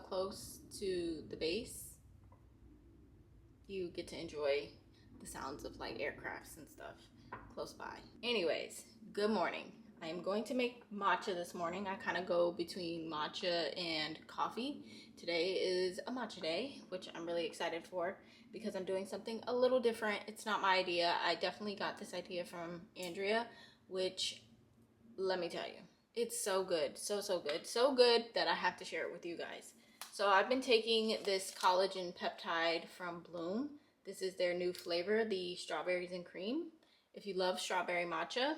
up close to the base, you get to enjoy the sounds of like aircrafts and stuff close by. Anyways, good morning. I am going to make matcha this morning. I kind of go between matcha and coffee. Today is a matcha day, which I'm really excited for because I'm doing something a little different. It's not my idea. I definitely got this idea from Andrea, which, let me tell you, it's so good. So good. So good that I have to share it with you guys. So I've been taking this collagen peptide from Bloom. This is their new flavor, the strawberries and cream. If you love strawberry matcha,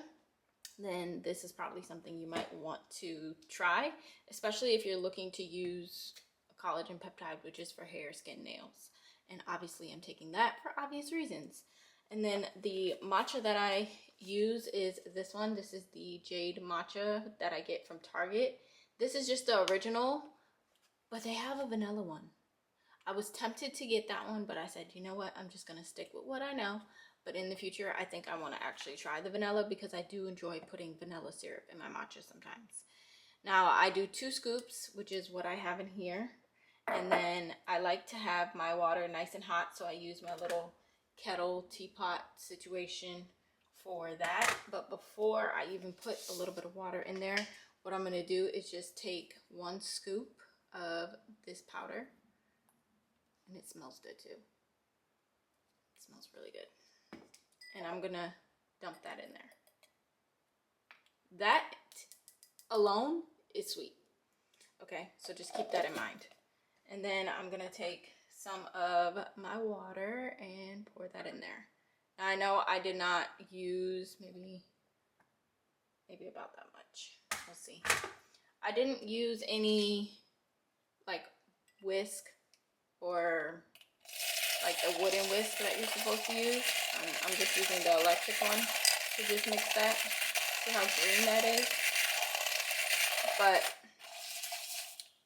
then this is probably something you might want to try, especially if you're looking to use a collagen peptide, which is for hair, skin, nails. And obviously I'm taking that for obvious reasons. And then the matcha that I use is this one. This is the Jade matcha that I get from Target. This is just the original, but they have a vanilla one. I was tempted to get that one, but I said, you know what? I'm just gonna stick with what I know. But in the future, I think I want to actually try the vanilla because I do enjoy putting vanilla syrup in my matcha sometimes. Now, I do 2 scoops, which is what I have in here. And then I like to have my water nice and hot, so I use my little kettle teapot situation for that. But before I even put a little bit of water in there, what I'm going to do is just take 1 scoop of this powder. And it smells good too. It smells really good. And I'm gonna dump that in there. That alone is sweet. Okay, so just keep that in mind. And then I'm gonna take some of my water and pour that in there. Now I know I did not use maybe about that much. We'll see. I didn't use any like whisk or like the wooden whisk that you're supposed to use. I'm just using the electric one to just mix that. See how green that is? But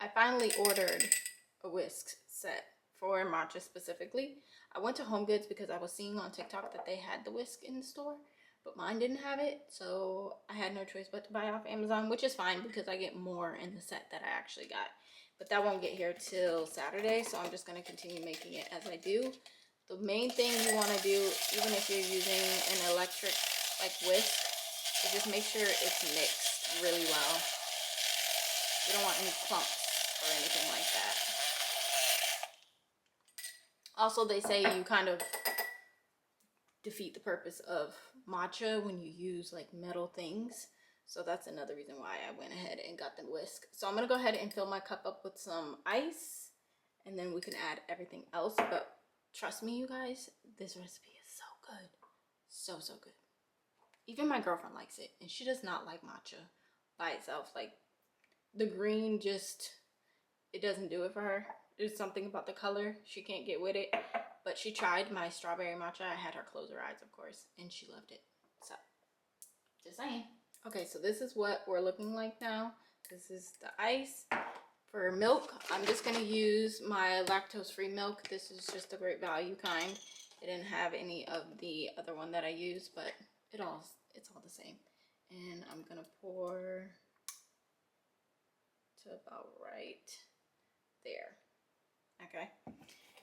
I finally ordered a whisk set for matcha specifically. I went to HomeGoods because I was seeing on TikTok that they had the whisk in the store, but mine didn't have it, so I had no choice but to buy it off Amazon, which is fine because I get more in the set that I actually got. But that won't get here till Saturday, so I'm just going to continue making it as I do. The main thing you want to do, even if you're using an electric like whisk, is just make sure it's mixed really well. You don't want any clumps or anything like that. Also, they say you kind of defeat the purpose of matcha when you use like metal things. So that's another reason why I went ahead and got the whisk. So I'm going to go ahead and fill my cup up with some ice, and then we can add everything else. But trust me, you guys, this recipe is so good. So good. Even my girlfriend likes it, and she does not like matcha by itself. Like, the green just, it doesn't do it for her. There's something about the color. She can't get with it. But she tried my strawberry matcha. I had her close her eyes, of course, and she loved it. So, just saying. Okay, so this is what we're looking like now. This is the ice. For milk, I'm just going to use my lactose-free milk. This is just a Great Value kind. It didn't have any of the other one that I use, but it's all the same. And I'm going to pour to about right there. Okay.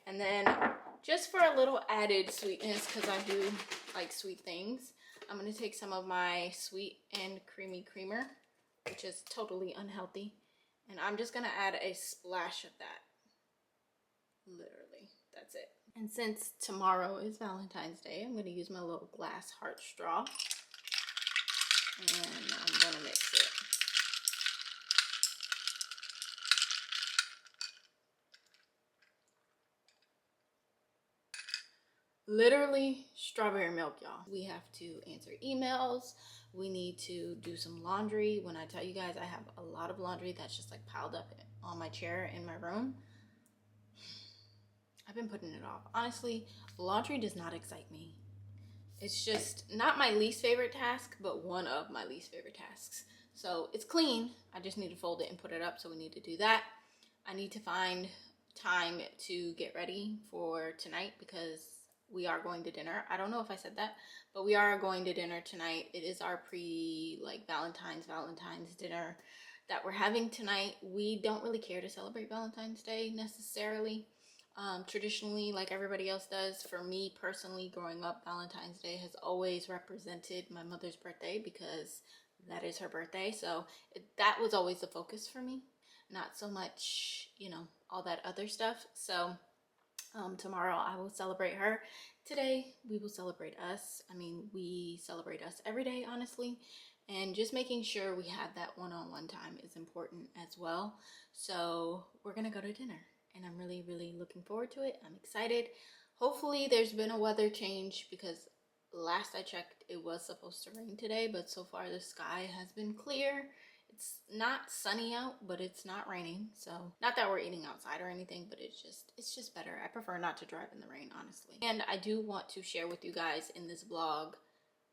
And then just for a little added sweetness, because I do like sweet things, I'm going to take some of my sweet and creamy creamer, which is totally unhealthy. And I'm just going to add a splash of that. Literally, that's it. And since tomorrow is Valentine's Day, I'm going to use my little glass heart straw. And I'm going to mix it. Literally strawberry milk, y'all. We have to answer emails. We need to do some laundry. When I tell you guys I have a lot of laundry that's just like piled up on my chair in my room, I've been putting it off. Honestly, laundry does not excite me. It's just not my least favorite task, but one of my least favorite tasks. So it's clean. I just need to fold it and put it up. So we need to do that. I need to find time to get ready for tonight because we are going to dinner. I don't know if I said that, but we are going to dinner tonight. It is our Valentine's dinner that we're having tonight. We don't really care to celebrate Valentine's Day necessarily. Traditionally, like everybody else does. For me personally, growing up, Valentine's Day has always represented my mother's birthday because that is her birthday. So that was always the focus for me, not so much, you know, all that other stuff. So tomorrow I will celebrate her. Today we will celebrate us. I mean, we celebrate us every day, honestly, and just making sure we have that one-on-one time is important as well. So we're gonna go to dinner, and I'm really looking forward to it. I'm excited. Hopefully there's been a weather change, because last I checked it was supposed to rain today, but so far the sky has been clear. It's not sunny out, but it's not raining. So not that we're eating outside or anything, but it's just better. I prefer not to drive in the rain, honestly. And I do want to share with you guys in this vlog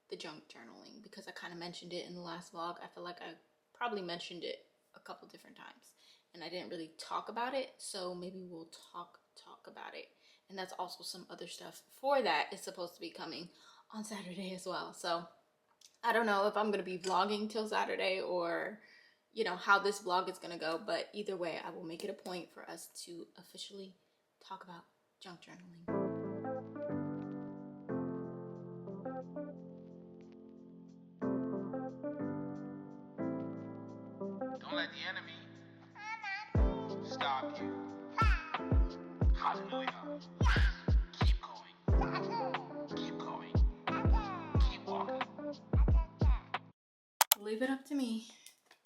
the junk journaling, because I kind of mentioned it in the last vlog. I feel like I probably mentioned it a couple different times and I didn't really talk about it. So maybe we'll talk about it. And that's also some other stuff for that is supposed to be coming on Saturday as well. So I don't know if I'm going to be vlogging till Saturday, or you know, how this vlog is going to go, but either way, I will make it a point for us to officially talk about junk journaling. Don't let the enemy stop you. Hallelujah. Keep going. Keep going. Keep walking. Leave it up to me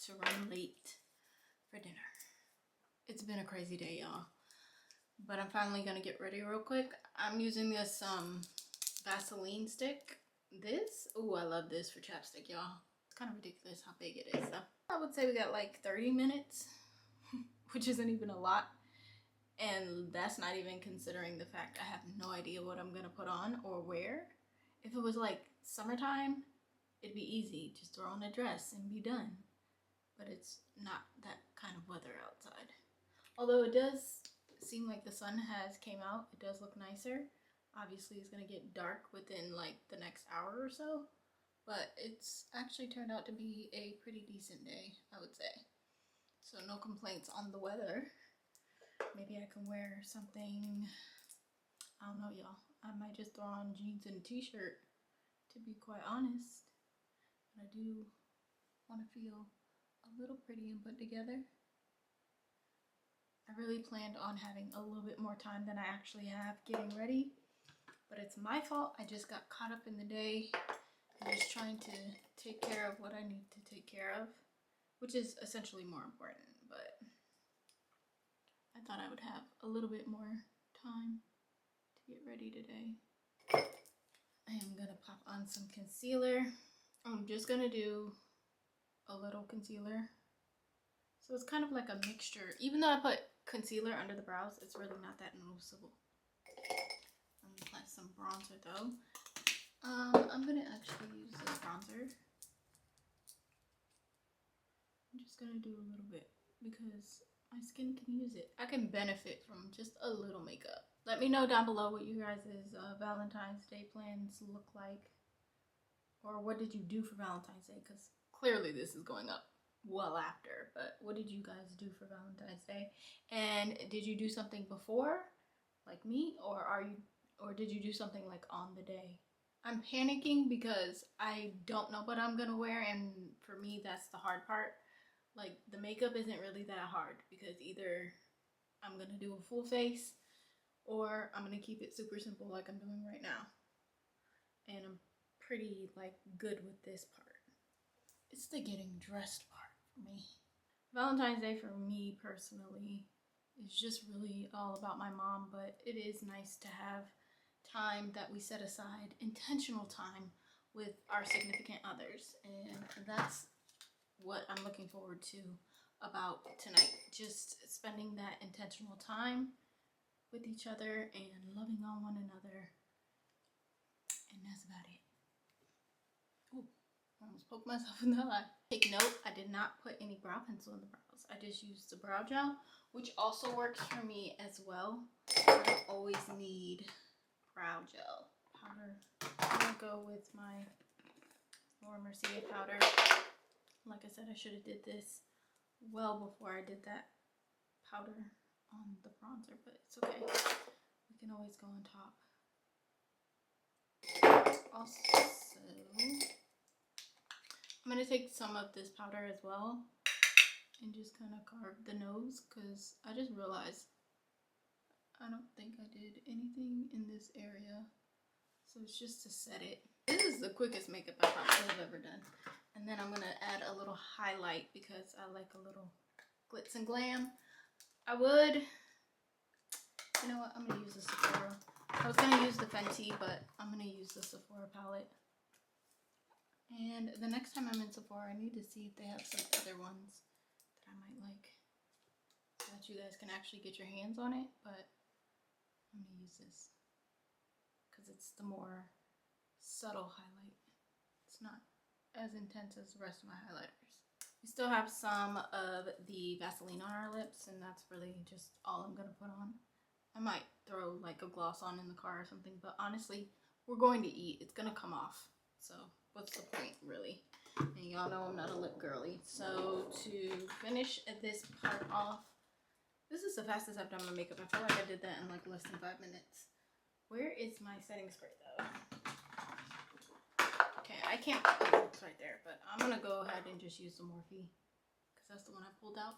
to run late for dinner. It's been a crazy day, y'all, but I'm finally gonna get ready real quick. I'm using this Vaseline stick. Oh, I love this for chapstick, y'all. It's kind of ridiculous how big it is. So I would say we got like 30 minutes, which isn't even a lot. And that's not even considering the fact I have no idea what I'm gonna put on or wear. If it was like summertime, it'd be easy. Just throw on a dress and be done. But it's not that kind of weather outside. Although it does seem like the sun has came out. It does look nicer. Obviously it's gonna get dark within like the next hour or so. But it's actually turned out to be a pretty decent day, I would say. So no complaints on the weather. Maybe I can wear something, I don't know, y'all. I might just throw on jeans and a t-shirt, to be quite honest. But I do want to feel a little pretty and put together. I really planned on having a little bit more time than I actually have getting ready. But it's my fault. I just got caught up in the day. I'm just trying to take care of what I need to take care of, which is essentially more important. But I thought I would have a little bit more time to get ready today. I am gonna pop on some concealer. I'm just gonna do a little concealer. So it's kind of like a mixture. Even though I put concealer under the brows, it's really not that noticeable. I'm gonna apply some bronzer though. I'm gonna actually use this bronzer. I'm just gonna do a little bit because my skin can use it. I can benefit from just a little makeup. Let me know down below what you guys' Valentine's Day plans look like. Or what did you do for Valentine's Day? Because clearly this is going up well after. But what did you guys do for Valentine's Day? And did you do something before, like me? Or did you do something like on the day? I'm panicking because I don't know what I'm gonna wear, and for me that's the hard part. Like, the makeup isn't really that hard because either I'm gonna do a full face or I'm gonna keep it super simple like I'm doing right now. And I'm pretty like good with this part. It's the getting dressed part for me. Valentine's Day for me personally is just really all about my mom, but it is nice to have time that we set aside, intentional time with our significant others, and that's what I'm looking forward to about tonight. Just spending that intentional time with each other and loving on one another, and that's about it. Ooh, I almost poked myself in the eye. Take note, I did not put any brow pencil in the brows. I just used the brow gel, which also works for me as well. I don't always need brow gel powder. I'm gonna go with my Laura Mercier powder. Like I said, I should have did this well before I did that powder on the bronzer, but it's okay. We can always go on top. Also, I'm going to take some of this powder as well and just kind of carve the nose, because I just realized I don't think I did anything in this area. So it's just to set it. This is the quickest makeup I probably have ever done. And then I'm going to add a little highlight because I like a little glitz and glam. I would, you know what, I'm going to use the Sephora. I was going to use the Fenty, but I'm going to use the Sephora palette. And the next time I'm in Sephora, I need to see if they have some other ones that I might like, so that you guys can actually get your hands on it. But I'm going to use this because it's the more subtle highlight. It's not as intense as the rest of my highlighters. We still have some of the Vaseline on our lips, and that's really just all I'm going to put on. I might throw like a gloss on in the car or something, but honestly, we're going to eat. It's going to come off. So what's the point, really? And y'all know I'm not a lip girly. So to finish this part off, this is the fastest I've done my makeup. I feel like I did that in like less than 5 minutes. Where is my setting spray though? Okay, I can't, oh, it's right there, but I'm gonna go ahead and just use the Morphe because that's the one I pulled out.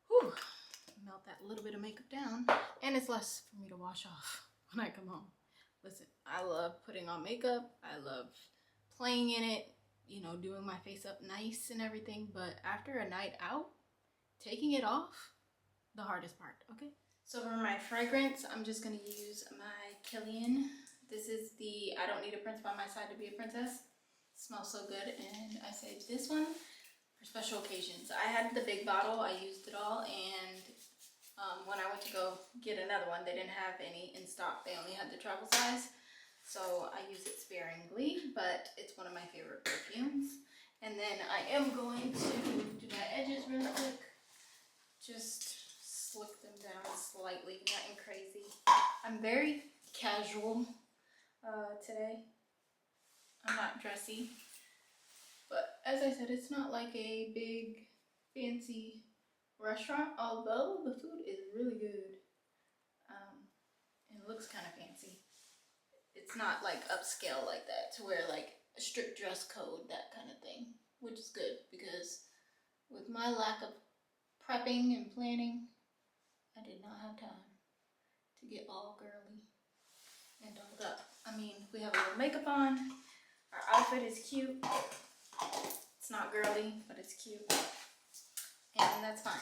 Whew, melt that little bit of makeup down, and it's less for me to wash off when I come home. Listen, I love putting on makeup. I love playing in it, you know, doing my face up nice and everything. But after a night out, taking it off, the hardest part, okay? So for my fragrance, I'm just going to use my Kilian. This is the I Don't Need a Prince by My Side to Be a Princess. It smells so good, and I saved this one for special occasions. I had the big bottle. I used it all, and when I went to go get another one, they didn't have any in stock. They only had the travel size. So I use it sparingly, but it's one of my favorite perfumes. And then I am going to do my edges real quick. Just slick them down slightly, nothing crazy. I'm very casual today. I'm not dressy. But as I said, it's not like a big fancy restaurant, although the food is really good. It looks kind of fancy. It's not like upscale like that to wear like a strict dress code, that kind of thing, which is good because with my lack of prepping and planning, I did not have time to get all girly and dolled up. I mean, we have a little makeup on. Our outfit is cute. It's not girly, but it's cute. And that's fine.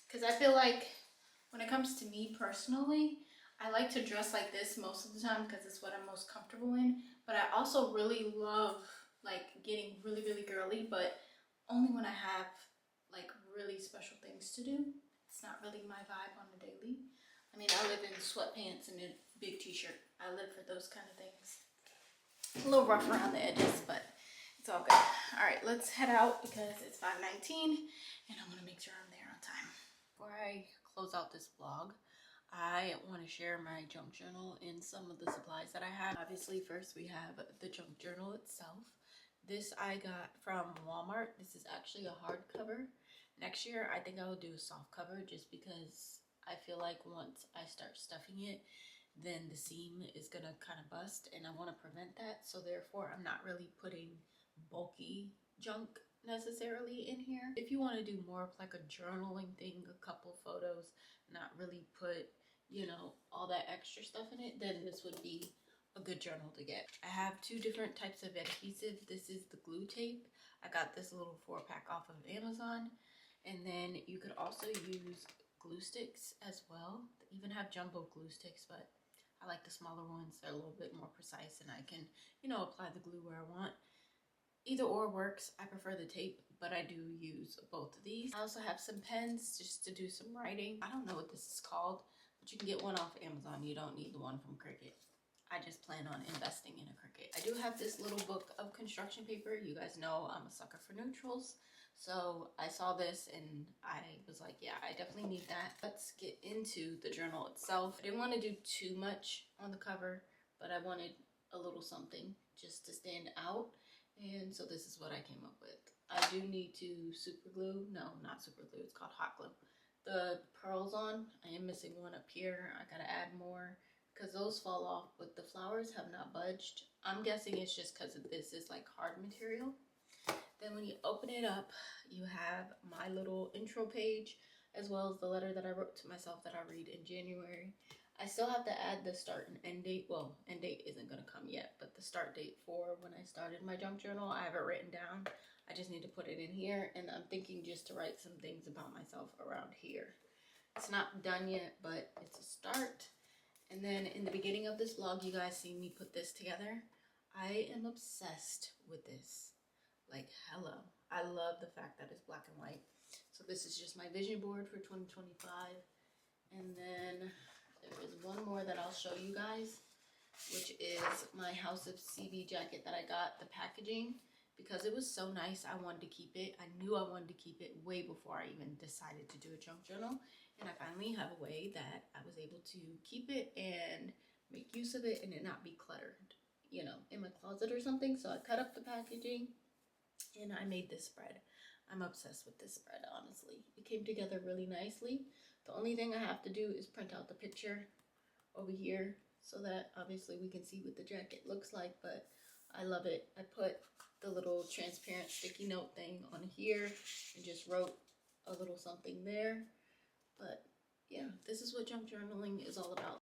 Because I feel like when it comes to me personally, I like to dress like this most of the time because it's what I'm most comfortable in. But I also really love like getting really, really girly, but only when I have like really special things to do. It's not really my vibe on a daily. I mean, I live in sweatpants and a big t-shirt. I live for those kind of things. A little rough around the edges, but it's all good. All right, let's head out because it's 5:19 and I want to make sure I'm there on time. Before I close out this vlog, I want to share my junk journal and some of the supplies that I have. Obviously, first we have the junk journal itself. This I got from Walmart. This is actually a hardcover. Next year, I think I will do a soft cover just because I feel like once I start stuffing it, then the seam is gonna kind of bust and I want to prevent that. So therefore, I'm not really putting bulky junk necessarily in here. If you want to do more of like a journaling thing, a couple photos, not really put, you know, all that extra stuff in it, then this would be a good journal to get. I have two different types of adhesive. This is the glue tape. I got this little 4-pack off of Amazon. And then you could also use glue sticks as well. They even have jumbo glue sticks, but I like the smaller ones. They're a little bit more precise and I can, you know, apply the glue where I want. Either or works. I prefer the tape, but I do use both of these. I also have some pens just to do some writing. I don't know what this is called, but you can get one off Amazon. You don't need the one from Cricut. I just plan on investing in a Cricut. I do have this little book of construction paper. You guys know I'm a sucker for neutrals. So I saw this and I was like, yeah, I definitely need that. Let's get into the journal itself. I didn't want to do too much on the cover, but I wanted a little something just to stand out. And so this is what I came up with. I do need to super glue. No, not super glue. It's called hot glue. The pearls on. I am missing one up here. I gotta add more because those fall off, but the flowers have not budged. I'm guessing it's just because this is like hard material. Then when you open it up, you have my little intro page as well as the letter that I wrote to myself that I read in January. I still have to add the start and end date. Well, end date isn't going to come yet, but the start date for when I started my junk journal, I have it written down. I just need to put it in here, and I'm thinking just to write some things about myself around here. It's not done yet, but it's a start. And then in the beginning of this vlog, you guys see me put this together. I am obsessed with this. Like, hello. I love the fact that it's black and white. So this is just my vision board for 2025. And then there is one more that I'll show you guys, which is my House of CB jacket that I got, the packaging. Because it was so nice, I wanted to keep it. I knew I wanted to keep it way before I even decided to do a junk journal. And I finally have a way that I was able to keep it and make use of it and it not be cluttered, you know, in my closet or something. So I cut up the packaging and I made this spread. I'm obsessed with this spread, honestly. It came together really nicely. The only thing I have to do is print out the picture over here so that obviously we can see what the jacket looks like, but I love it. I put the little transparent sticky note thing on here and just wrote a little something there. But yeah, this is what junk journaling is all about.